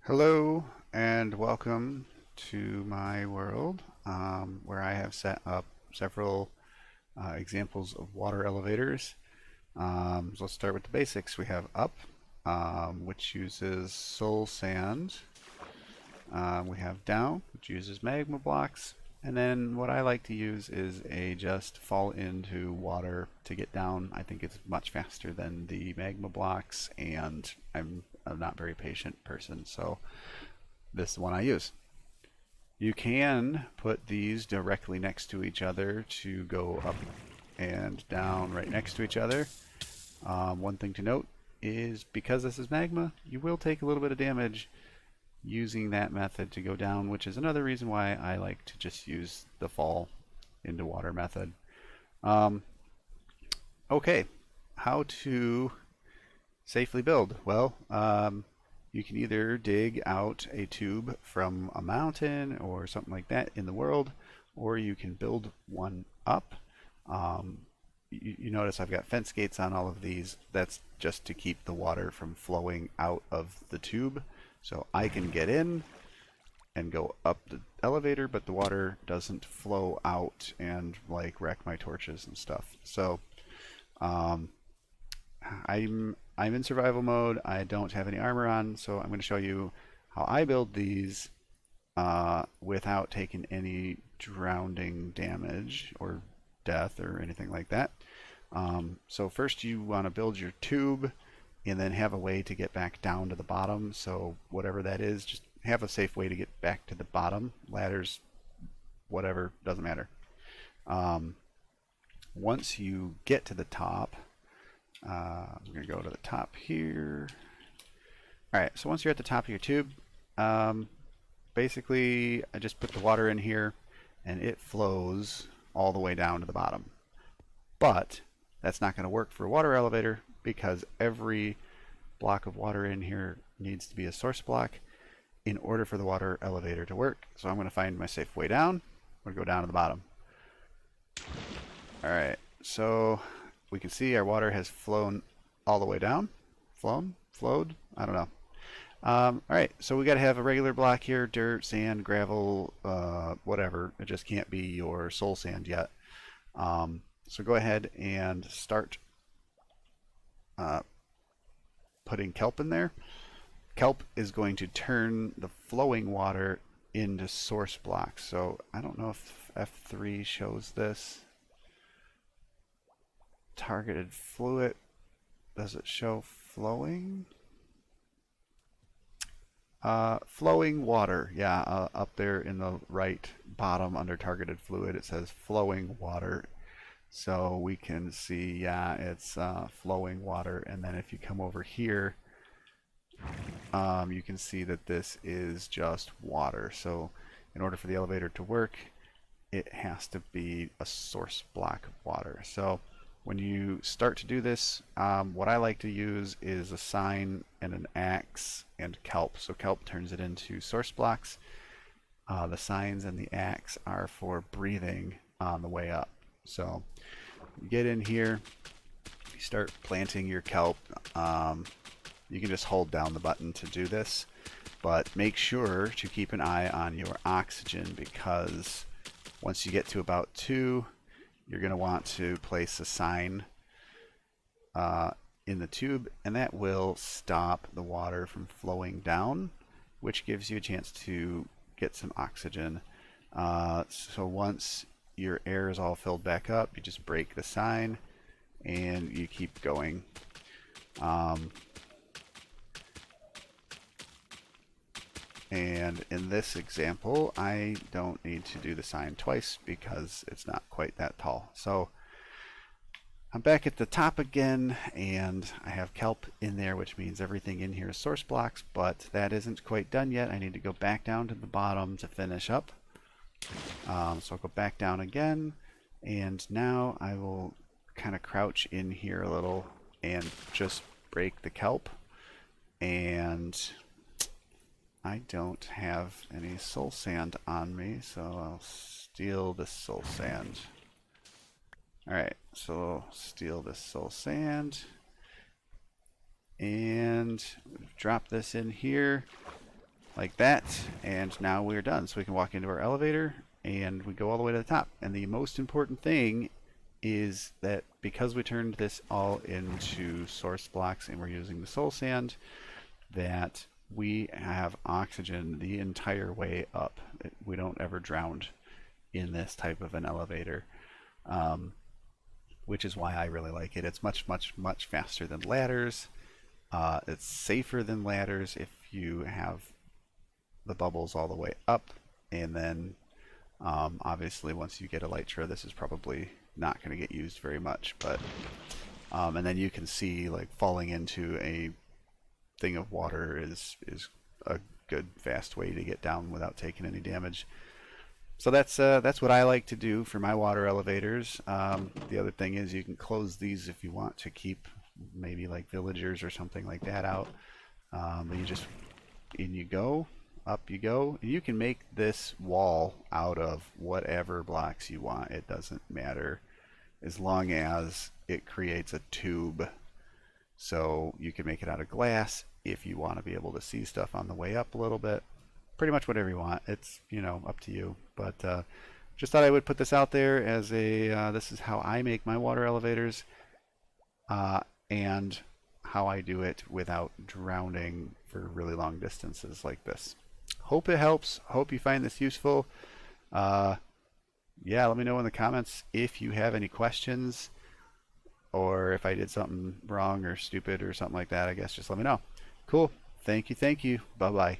Hello and welcome to my world where I have set up several examples of water elevators. So let's start with the basics. We have up, which uses soul sand. We have down, which uses magma blocks. And then what I like to use is a just fall into water to get down. I think it's much faster than the magma blocks, and I'm a not very patient person, so this is the one I use. You can put these directly next to each other to go up and down right next to each other. One thing to note is because this is magma, you will take a little bit of damage using that method to go down, which is another reason why I like to just use the fall into water method. Um, okay, how to safely build? Well, you can either dig out a tube from a mountain or something like that in the world, or you can build one up. Um, you notice I've got fence gates on all of these. That's just to keep the water from flowing out of the tube. So I can get in and go up the elevator, but the water doesn't flow out and like wreck my torches and stuff. So um, I'm in survival mode. I don't have any armor on, so I'm going to show you how I build these without taking any drowning damage or death or anything like that. So first you want to build your tube and then have a way to get back down to the bottom. So whatever that is, just have a safe way to get back to the bottom. Ladders, whatever, doesn't matter. Um, Once you get to the top, I'm going to go to the top here. All right, so once you're at the top of your tube, um, basically I just put the water in here and it flows all the way down to the bottom. But that's not going to work for a water elevator because every block of water in here needs to be a source block in order for the water elevator to work. So I'm going to find my safe way down. I'm going to go down to the bottom. All right, so we can see our water has flown all the way down. Flowed? I don't know. All right, so we got to have a regular block here: dirt, sand, gravel, whatever. It just can't be your soul sand yet. So go ahead and start uh, putting kelp in there. Kelp is going to turn the flowing water into source blocks. So I don't know if F3 shows this. Targeted fluid. Does it show flowing? Flowing water. Yeah, up there in the right bottom under targeted fluid, it says flowing water. So we can see, yeah, it's flowing water. And then if you come over here, you can see that this is just water. So in order for the elevator to work, it has to be a source block of water. So when you start to do this, what I like to use is a sign and an axe and kelp. So kelp turns it into source blocks. The signs and the axe are for breathing on the way up. So you get in here, you start planting your kelp. You can just hold down the button to do this, but make sure to keep an eye on your oxygen because once you get to about 2, you're going to want to place a sign in the tube, and that will stop the water from flowing down, which gives you a chance to get some oxygen. So once your air is all filled back up, you just break the sign and you keep going. And in this example, I don't need to do the sign twice because it's not quite that tall. So I'm back at the top again, and I have kelp in there, which means everything in here is source blocks, but that isn't quite done yet. I need to go back down to the bottom to finish up. So I'll go back down again, and now I will kind of crouch in here a little and just break the kelp. And I don't have any soul sand on me, so I'll steal this soul sand. Alright, so steal this soul sand. And drop this in here. like that, and now we're done. So we can walk into our elevator and we go all the way to the top. And the most important thing is that because we turned this all into source blocks and we're using the soul sand, that we have oxygen the entire way up. We don't ever drown in this type of an elevator, um, which is why I really like it. It's much, much, much faster than ladders. It's safer than ladders if you have the bubbles all the way up, and then obviously once you get Elytra, this is probably not going to get used very much, but and then you can see like falling into a thing of water is a good fast way to get down without taking any damage. So that's what I like to do for my water elevators. The other thing is you can close these if you want to keep maybe like villagers or something like that out. But you just in you go, up you go. You can make this wall out of whatever blocks you want. It doesn't matter as long as it creates a tube. So you can make it out of glass if you want to be able to see stuff on the way up a little bit. Pretty much whatever you want. It's, up to you. But just thought I would put this out there as a this is how I make my water elevators, and how I do it without drowning for really long distances like this. Hope it helps. Hope you find this useful. Yeah, let me know in the comments if you have any questions, or if I did something wrong or stupid or something like that. I guess just let me know. Cool. Thank you. Thank you. Bye bye.